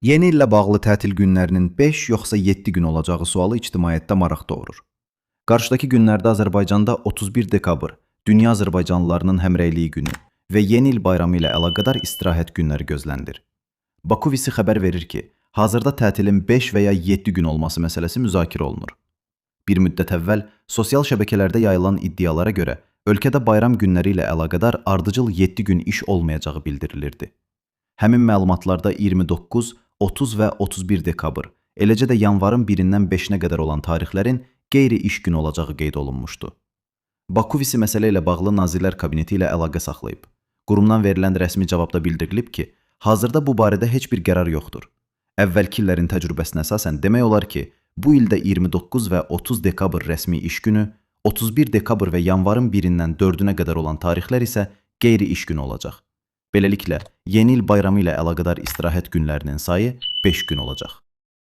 Yeni illə bağlı tətil günlərinin 5 yoxsa 7 gün olacağı sualı ictimaiyyətdə maraq doğurur. Qarşıdakı günlərdə Azərbaycanda 31 dekabr Dünya Azərbaycanlılarının Həmrəyliyi günü və Yeni il bayramı ilə əlaqədar istirahət günləri gözlənilir. Bakuvisi xəbər verir ki, hazırda tətilin 5 və ya 7 gün olması məsələsi müzakirə olunur. Bir müddət əvvəl sosial şəbəkələrdə yayılan iddialara görə ölkədə bayram günləri ilə əlaqədar ardıcıl 7 gün iş olmayacağı bildirilirdi. Həmin məlumatlarda 29, 30 və 31 dekabr, eləcə də yanvarın 1-dən 5-nə qədər olan tarixlərin qeyri-iş günü olacağı qeyd olunmuşdu. Bakuvisi məsələ ilə bağlı Nazirlər Kabineti ilə əlaqə saxlayıb. Qurumdan verilən rəsmi cavabda bildirilib ki, hazırda bu barədə heç bir qərar yoxdur. Əvvəlki illərin təcrübəsinə əsasən demək olar ki, bu ildə 29 və 30 dekabr rəsmi iş günü, 31 dekabr və yanvarın 1-dən 4-nə qədər olan tarixlər isə qeyri-iş günü olacaq. Beləliklə, Yeni il bayramı ilə əlaqədar istirahət günlərinin sayı 5 gün olacaq.